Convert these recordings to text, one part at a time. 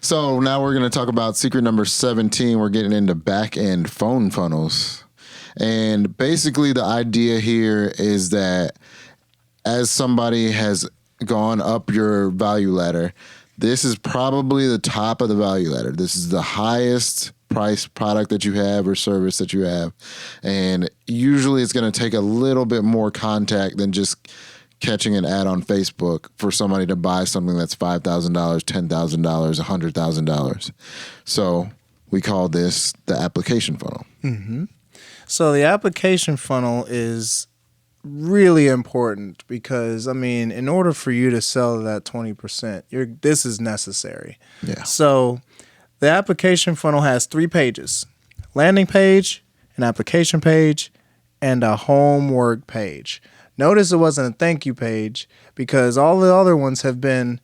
So now we're going to talk about secret number 17. We're getting into back-end phone funnels. And basically the idea here is that as somebody has gone up your value ladder, this is probably the top of the value ladder. This is the highest price product that you have or service that you have. And usually it's going to take a little bit more contact than just catching an ad on Facebook for somebody to buy something that's $5,000, $10,000, $100,000. So we call this the application funnel. Mm-hmm. So the application funnel is really important because, I mean, in order for you to sell that 20%, this is necessary. Yeah. So the application funnel has 3 pages: landing page, an application page, and a homework page. Notice it wasn't a thank you page because all the other ones have been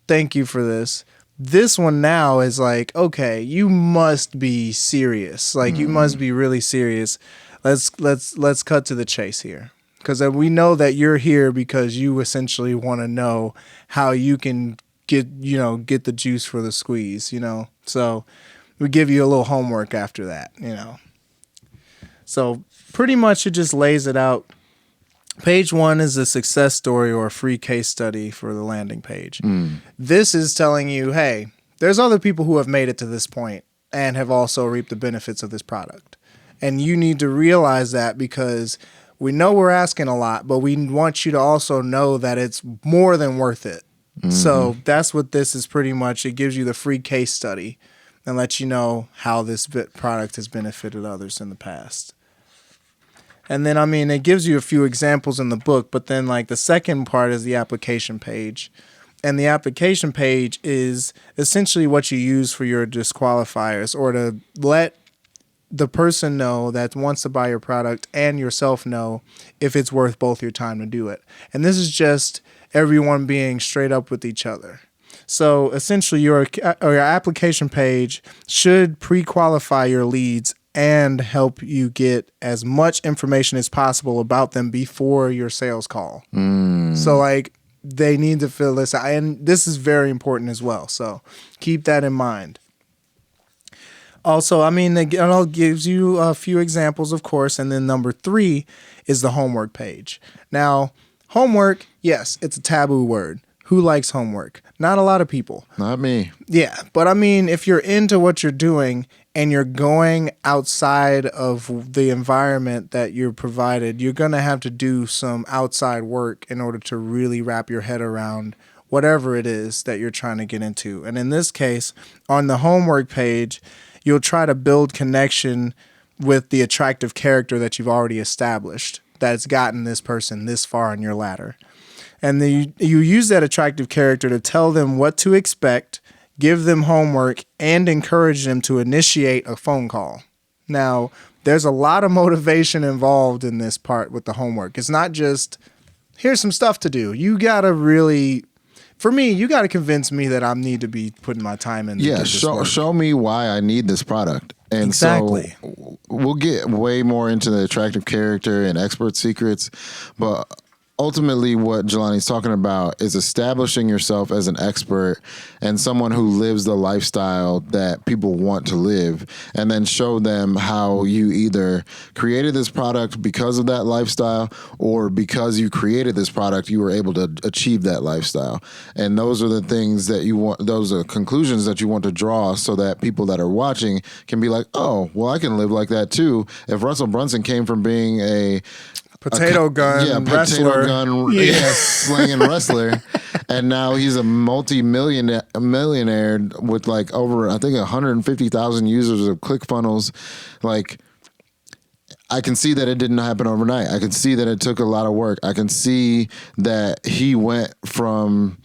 thank you for this. This one now is like, okay, you must be serious. Like you must be really serious. Let's cut to the chase here. Because we know that you're here because you essentially want to know how you can get the juice for the squeeze, So we give you a little homework after that, So pretty much it just lays it out. Page 1 is a success story or a free case study for the landing page. This is telling you, hey, there's other people who have made it to this point and have also reaped the benefits of this product. And you need to realize that because we know we're asking a lot, but we want you to also know that it's more than worth it. So that's what this is pretty much. It gives you the free case study and lets you know how this product has benefited others in the past. And then, I mean, it gives you a few examples in the book, but then like the second part is the application page. And the application page is essentially what you use for your disqualifiers or to let the person know that wants to buy your product and yourself know if it's worth both your time to do it. And this is just everyone being straight up with each other. So essentially your application page should pre-qualify your leads and help you get as much information as possible about them before your sales call. So like they need to fill this out. And this is very important as well. So keep that in mind. Also, I mean, it gives you a few examples, of course. And then number 3 is the homework page. Now, homework, yes, it's a taboo word. Who likes homework? Not a lot of people. Not me. Yeah, but I mean, if you're into what you're doing and you're going outside of the environment that you're provided, you're going to have to do some outside work in order to really wrap your head around whatever it is that you're trying to get into. And in this case, on the homework page, you'll try to build connection with the attractive character that you've already established that's gotten this person this far on your ladder. And then you use that attractive character to tell them what to expect, give them homework, and encourage them to initiate a phone call. Now, there's a lot of motivation involved in this part with the homework. It's not just, here's some stuff to do. You got to really, for me, you got to convince me that I need to be putting my time in. Yeah, show me why I need this product. And exactly. So we'll get way more into the attractive character and expert secrets, but ultimately what Jelani's talking about is establishing yourself as an expert and someone who lives the lifestyle that people want to live, and then show them how you either created this product because of that lifestyle or because you created this product, you were able to achieve that lifestyle. And those are the things that you want, those are conclusions that you want to draw so that people that are watching can be like, oh, well, I can live like that too. If Russell Brunson came from being a potato gun wrestler, slinging wrestler, and now he's a millionaire with like over, I think, 150,000 users of ClickFunnels. Like, I can see that it didn't happen overnight. I can see that it took a lot of work. I can see that he went from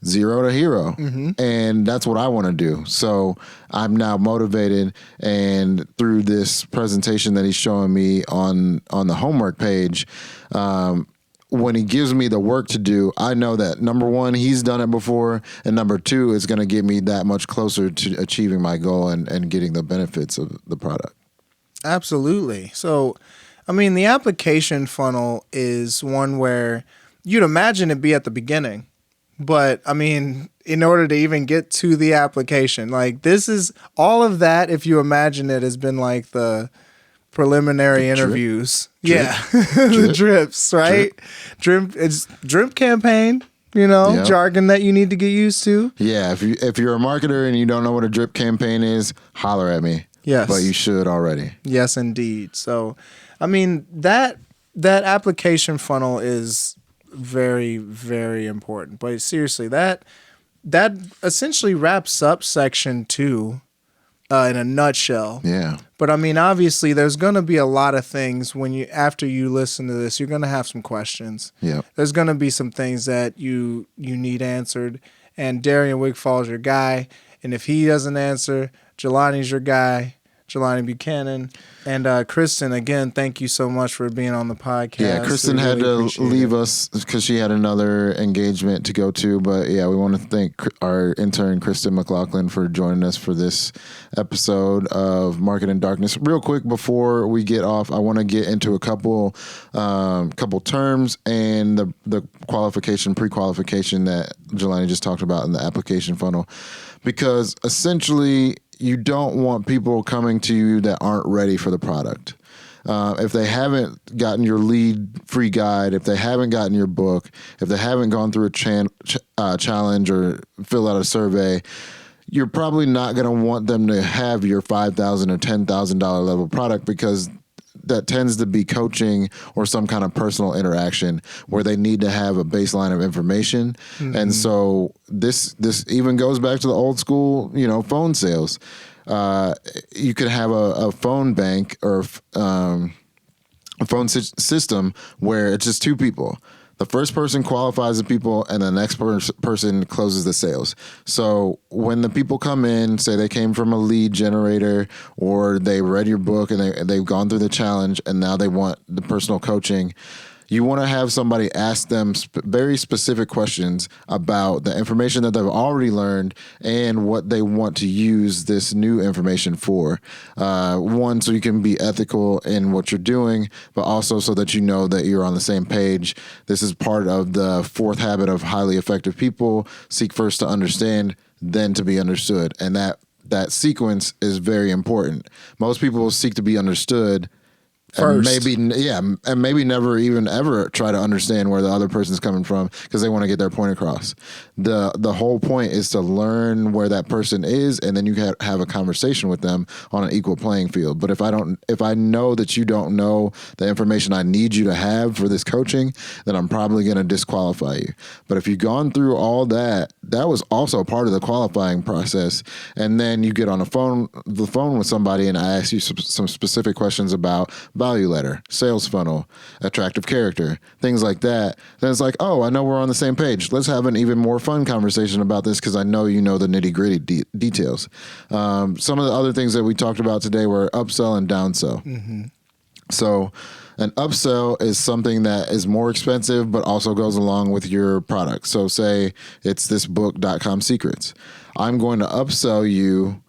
0 to hero. And that's what I want to do. So I'm now motivated, and through this presentation that he's showing me on the homework page, when he gives me the work to do, I know that number 1, he's done it before, and number 2, it's going to get me that much closer to achieving my goal and getting the benefits of the product. Absolutely. So, I mean, the application funnel is one where you'd imagine it'd be at the beginning. But I mean, in order to even get to the application, like this is all of that. If you imagine it has been like the preliminary interviews. Yeah. The drips, right? Drip. It's drip campaign, jargon that you need to get used to. Yeah. If you're a marketer and you don't know what a drip campaign is, holler at me. Yes. But you should already. Yes, indeed. So, I mean, that application funnel is very, very important. But seriously, that essentially wraps up section 2 in a nutshell. Yeah. But I mean, obviously, there's going to be a lot of things after you listen to this, you're going to have some questions. Yeah. There's going to be some things that you need answered. And Darian Wigfall is your guy. And if he doesn't answer, Jelani's your guy, Jelani Buchanan. And Kristen, again, thank you so much for being on the podcast. Yeah, Kristen had to leave us because she had another engagement to go to. But yeah, we want to thank our intern, Kristen McLaughlin, for joining us for this episode of Market in Darkness. Real quick, before we get off, I want to get into a couple terms and the pre-qualification that Jelani just talked about in the application funnel. Because essentially, you don't want people coming to you that aren't ready for the product. If they haven't gotten your lead free guide, if they haven't gotten your book, if they haven't gone through a challenge or fill out a survey, you're probably not going to want them to have your $5,000 or $10,000 level product, because that tends to be coaching or some kind of personal interaction where they need to have a baseline of information. Mm-hmm. And so this even goes back to the old school, phone sales. You could have a phone bank or a phone system where it's just two people. The first person qualifies the people, and the next person closes the sales. So when the people come in, say they came from a lead generator, or they read your book and they've gone through the challenge, and now they want the personal coaching, you want to have somebody ask them very specific questions about the information that they've already learned and what they want to use this new information for. One, so you can be ethical in what you're doing, but also so that you know that you're on the same page. This is part of the 4th habit of highly effective people: seek first to understand, then to be understood. And that sequence is very important. Most people seek to be understood first. And maybe never even ever try to understand where the other person's coming from, because they want to get their point across. The whole point is to learn where that person is, and then you have a conversation with them on an equal playing field. But if I know that you don't know the information I need you to have for this coaching, then I'm probably going to disqualify you. But if you've gone through all that was also part of the qualifying process. And then you get on the phone with somebody, and I ask you some specific questions about value letter, sales funnel, attractive character, things like that. Then it's like, oh, I know we're on the same page. Let's have an even more fun conversation about this, because I know you know the nitty-gritty details. Some of the other things that we talked about today were upsell and downsell. Mm-hmm. So an upsell is something that is more expensive but also goes along with your product. So say it's this book, Dotcom Secrets. I'm going to upsell you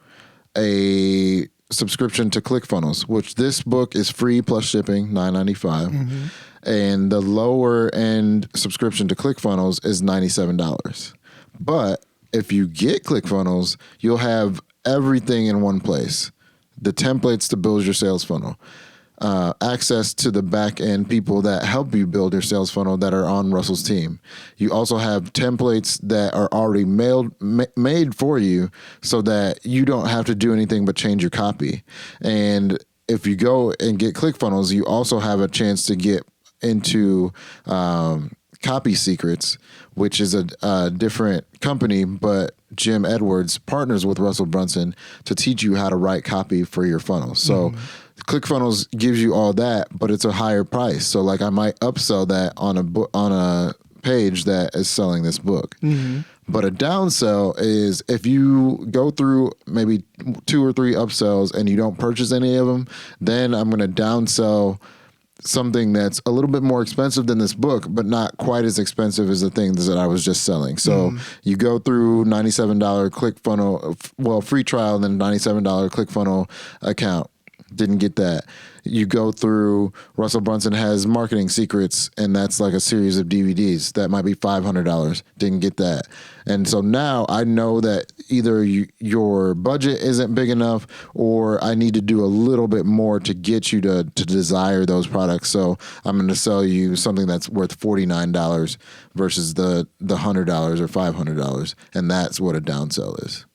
a subscription to ClickFunnels, which this book is free plus shipping, $9.95. Mm-hmm. And the lower end subscription to ClickFunnels is $97. But if you get ClickFunnels, you'll have everything in one place: the templates to build your sales funnel, access to the back end people that help you build your sales funnel that are on Russell's team. You also have templates that are already made for you, so that you don't have to do anything but change your copy. And if you go and get ClickFunnels, you also have a chance to get into Copy Secrets, which is a different company, but Jim Edwards partners with Russell Brunson to teach you how to write copy for your funnel. So ClickFunnels gives you all that, but it's a higher price. So like I might upsell that on a page that is selling this book. Mm-hmm. But a downsell is if you go through maybe 2 or 3 upsells and you don't purchase any of them, then I'm going to downsell something that's a little bit more expensive than this book, but not quite as expensive as the things that I was just selling. So you go through $97 ClickFunnels, free trial, and then $97 ClickFunnels account. Didn't get that. You go through, Russell Brunson has Marketing Secrets, and that's like a series of DVDs. That might be $500. Didn't get that. And so now I know that either your budget isn't big enough, or I need to do a little bit more to get you to desire those products. So I'm going to sell you something that's worth $49 versus the $100 or $500. And that's what a downsell is.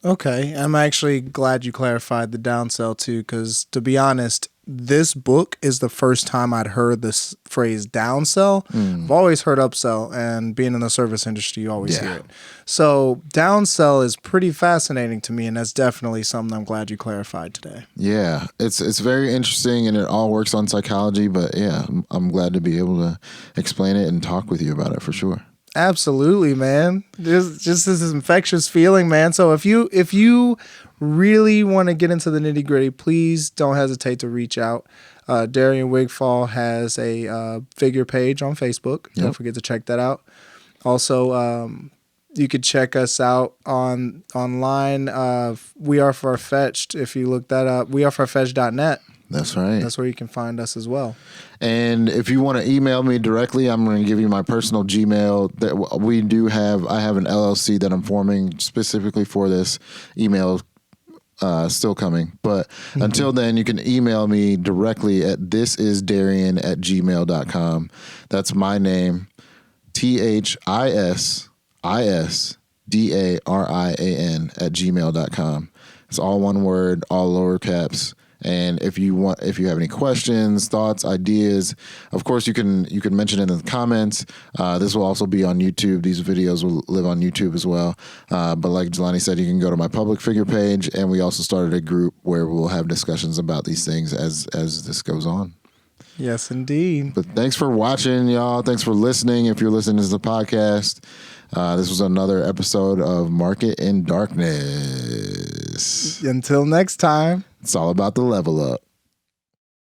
Okay, I'm actually glad you clarified the downsell too, because to be honest, this book is the first time I'd heard this phrase downsell. I've always heard upsell, and being in the service industry, you always hear it. So downsell is pretty fascinating to me, and that's definitely something I'm glad you clarified today. Yeah, it's very interesting, and it all works on psychology. But yeah, I'm glad to be able to explain it and talk with you about it for sure. Absolutely, man. Just this infectious feeling, man. So if you really want to get into the nitty gritty, please don't hesitate to reach out. Darian Wigfall has a figure page on Facebook. Yep. Don't forget to check that out. Also, you could check us out online. We Are Farfetched. If you look that up, wearefarfetched.net. That's right. That's where you can find us as well. And if you want to email me directly, I'm going to give you my personal Gmail. That I have an LLC that I'm forming specifically for this. Email still coming. But until then, you can email me directly at thisisdarian@gmail.com. That's my name, THISDARIAN@gmail.com. It's all one word, all lower caps. And if you have any questions, thoughts, ideas, of course you can mention it in the comments. This will also be on YouTube. These videos will live on YouTube as well. But like Jelani said, you can go to my public figure page, and we also started a group where we'll have discussions about these things as this goes on. Yes, indeed. But thanks for watching, y'all. Thanks for listening. If you're listening to the podcast, this was another episode of Market in Darkness. Until next time. It's all about the level up.